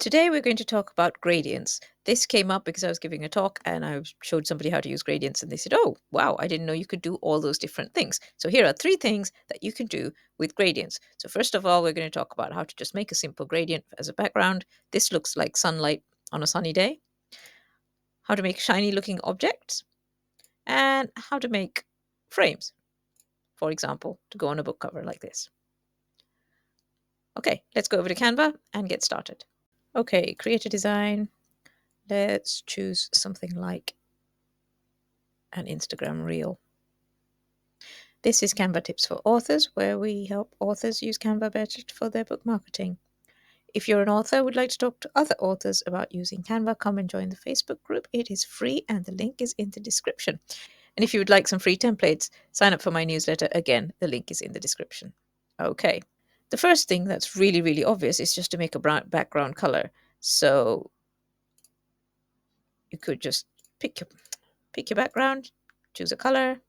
Today we're going to talk about gradients. This came up because I was giving a talk and I showed somebody how to use gradients and they said, oh, wow, I didn't know you could do all those different things. So here are 3 things that you can do with gradients. So first of all, we're going to talk about how to just make a simple gradient as a background. This looks like sunlight on a sunny day. How to make shiny looking objects and how to make frames, for example, to go on a book cover like this. Okay, let's go over to Canva and get started. Okay, create a design. Let's choose something like an Instagram reel. This is Canva Tips for Authors, where we help authors use Canva better for their book marketing. If you're an author and would like to talk to other authors about using Canva, come and join the Facebook group. It is free and the link is in the description. And if you would like some free templates, sign up for my newsletter. Again, the link is in the description. Okay. The first thing that's really, really obvious is just to make a background color. So you could just pick your background, choose a color.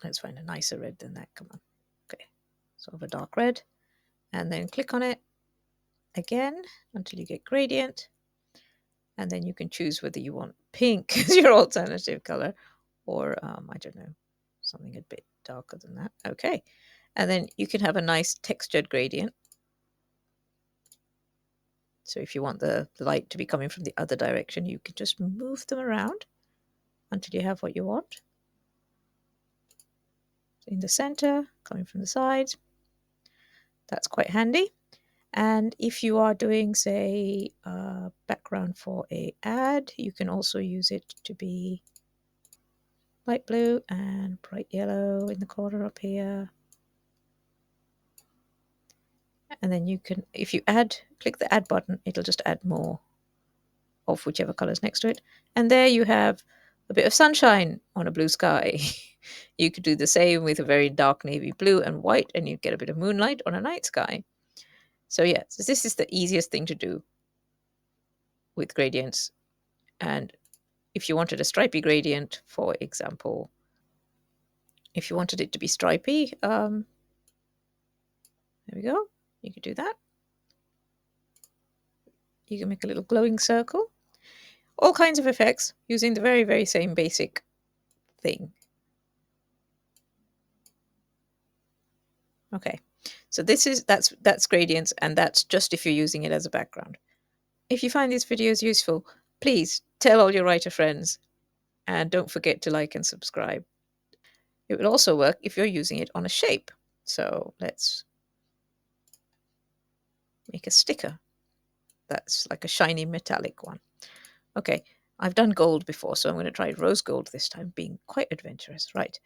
Let's find a nicer red than that. Come on. Okay. Sort of a dark red. And then click on it again until you get gradient. And then you can choose whether you want pink as your alternative color or, I don't know, something a bit darker than that. Okay. And then you can have a nice textured gradient. So if you want the light to be coming from the other direction, you can just move them around until you have what you want. In the center, coming from the sides. That's quite handy. And if you are doing, say, a background for a ad, you can also use it to be light blue and bright yellow in the corner up here. And then you can, if you click the add button, it'll just add more of whichever color is next to it. And there you have a bit of sunshine on a blue sky. You could do the same with a very dark navy blue and white, and you get a bit of moonlight on a night sky. So yeah, so this is the easiest thing to do with gradients. And if you wanted a stripy gradient, for example, if you wanted it to be stripy, there we go. You could do that. You can make a little glowing circle. All kinds of effects using the very, very same basic thing. Okay, so that's gradients, and that's just if you're using it as a background. If you find these videos useful, please tell all your writer friends, and don't forget to like and subscribe. It will also work if you're using it on a shape. So let's make a sticker. That's like a shiny metallic one. Okay, I've done gold before, so I'm going to try rose gold this time, being quite adventurous. Right,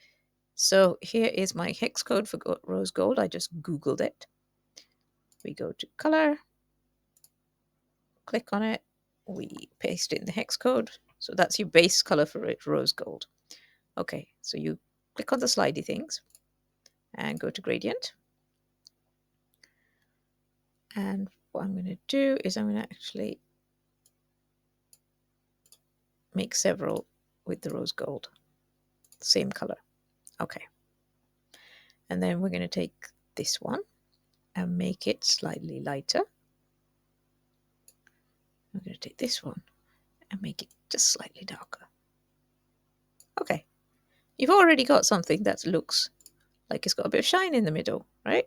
so here is my hex code for rose gold. I just Googled it. We go to color, click on it, we paste it in the hex code. So that's your base color for it, rose gold. Okay, so you click on the slidey things and go to gradient. And what I'm going to do is I'm going to actually make several with the rose gold, same color. Okay. And then we're going to take this one and make it slightly lighter. I'm going to take this one and make it just slightly darker. Okay. You've already got something that looks like it's got a bit of shine in the middle, right?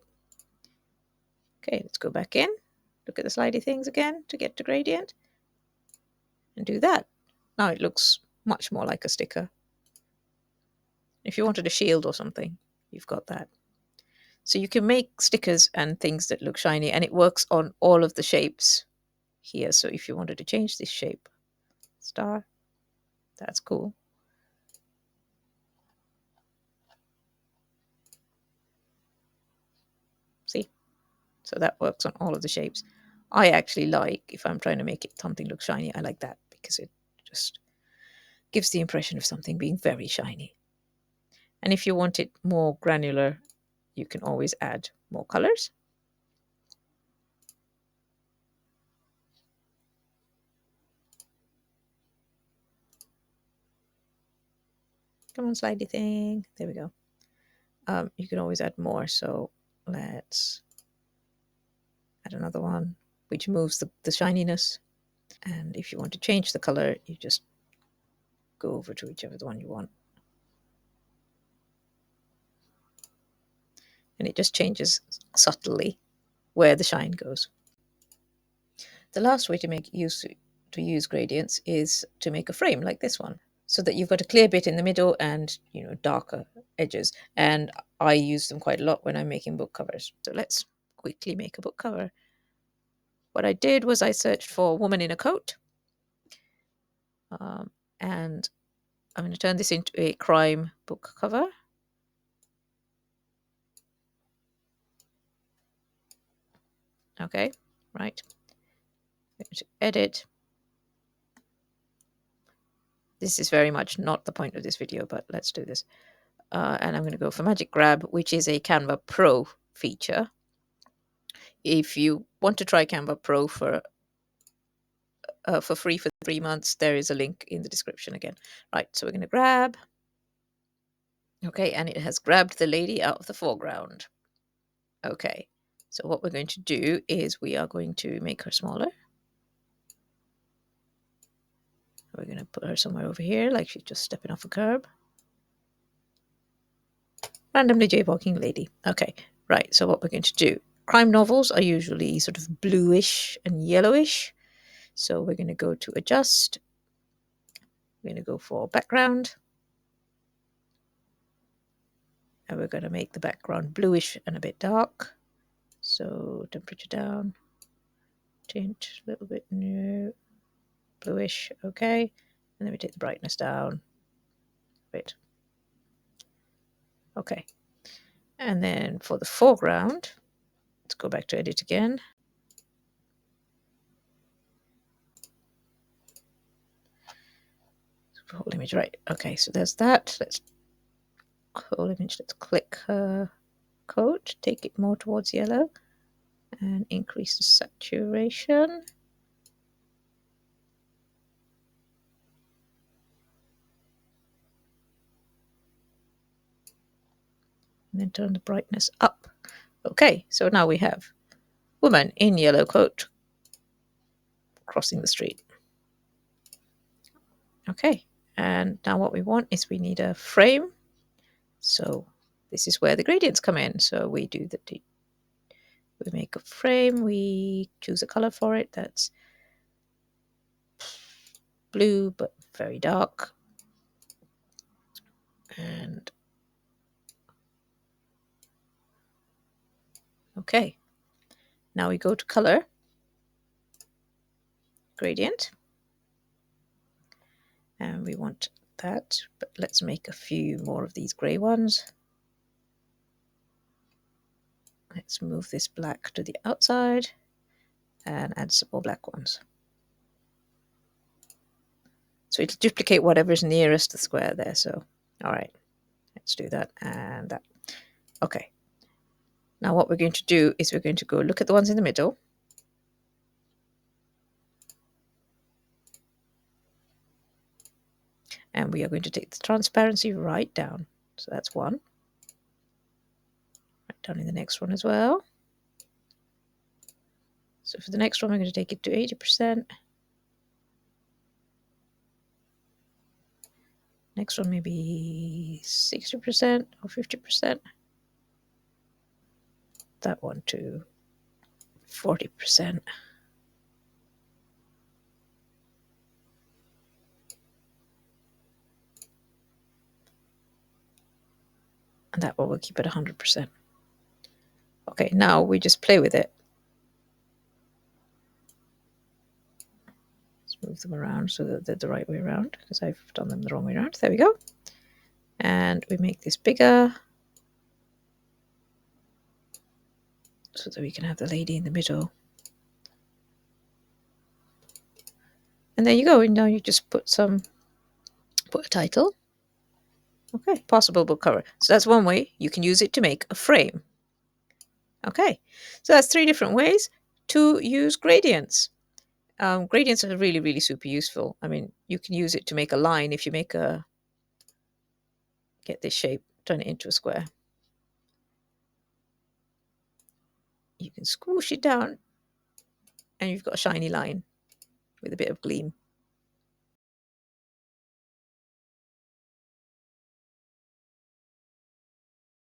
Okay, let's go back in. Look at the slidey things again to get to gradient. And do that. Now it looks much more like a sticker. If you wanted a shield or something, you've got that. So you can make stickers and things that look shiny, and it works on all of the shapes here. So if you wanted to change this shape, star, that's cool. See? So that works on all of the shapes. I actually like, if I'm trying to make it something look shiny, I like that because it just gives the impression of something being very shiny. And if you want it more granular, you can always add more colors. Come on, slidey thing. There we go. You can always add more. So let's add another one which moves the shininess. And if you want to change the color, you just go over to whichever the one you want. And it just changes subtly where the shine goes. The last way to use gradients is to make a frame like this one, so that you've got a clear bit in the middle and darker edges. And I use them quite a lot when I'm making book covers. So let's quickly make a book cover. What I did was I searched for woman in a coat, and I'm going to turn this into a crime book cover. Okay, right. I'm going to edit. This is very much not the point of this video, but let's do this. And I'm going to go for Magic Grab, which is a Canva Pro feature. If you want to try Canva Pro for free for 3 months, there is a link in the description again. Right, so we're going to grab. Okay, and it has grabbed the lady out of the foreground. Okay, so what we're going to do is we are going to make her smaller. We're going to put her somewhere over here, like she's just stepping off a curb. Randomly jaywalking lady. Okay, right, so what we're going to do. Crime novels are usually sort of bluish and yellowish. So we're going to go to adjust. We're going to go for background. And we're going to make the background bluish and a bit dark. So temperature down. Tint a little bit new. Bluish. Okay. And then we take the brightness down a bit. Okay. And then for the foreground, let's go back to edit again. Whole image, right. Okay, so there's that. Let's whole image, let's click her coat, take it more towards yellow, and increase the saturation. And then turn the brightness up. Okay, so now we have woman in yellow coat crossing the street. Okay, and now what we want is we need a frame. So this is where the gradients come in. So we do we make a frame, we choose a color for it that's blue but very dark. And okay, now we go to color, gradient, and we want that, but let's make a few more of these gray ones. Let's move this black to the outside and add some more black ones. So it'll duplicate whatever's nearest the square there. So, all right, let's do that and that. Okay. Now what we're going to do is we're going to go look at the ones in the middle. And we are going to take the transparency right down. So that's one. Right down in the next one as well. So for the next one, we're going to take it to 80%. Next one, maybe 60% or 50%. That one to 40%. And that one we'll keep at 100%. Okay, now we just play with it. Let's move them around so that they're the right way around, because I've done them the wrong way around. There we go. And we make this bigger so that we can have the lady in the middle. And there you go. And now you just put a title. Okay, possible book cover. So that's one way you can use it to make a frame. Okay, so that's 3 different ways to use gradients. Gradients are really, really super useful. I mean, you can use it to make a line. If you get this shape, turn it into a square. you can squish it down and you've got a shiny line with a bit of gleam.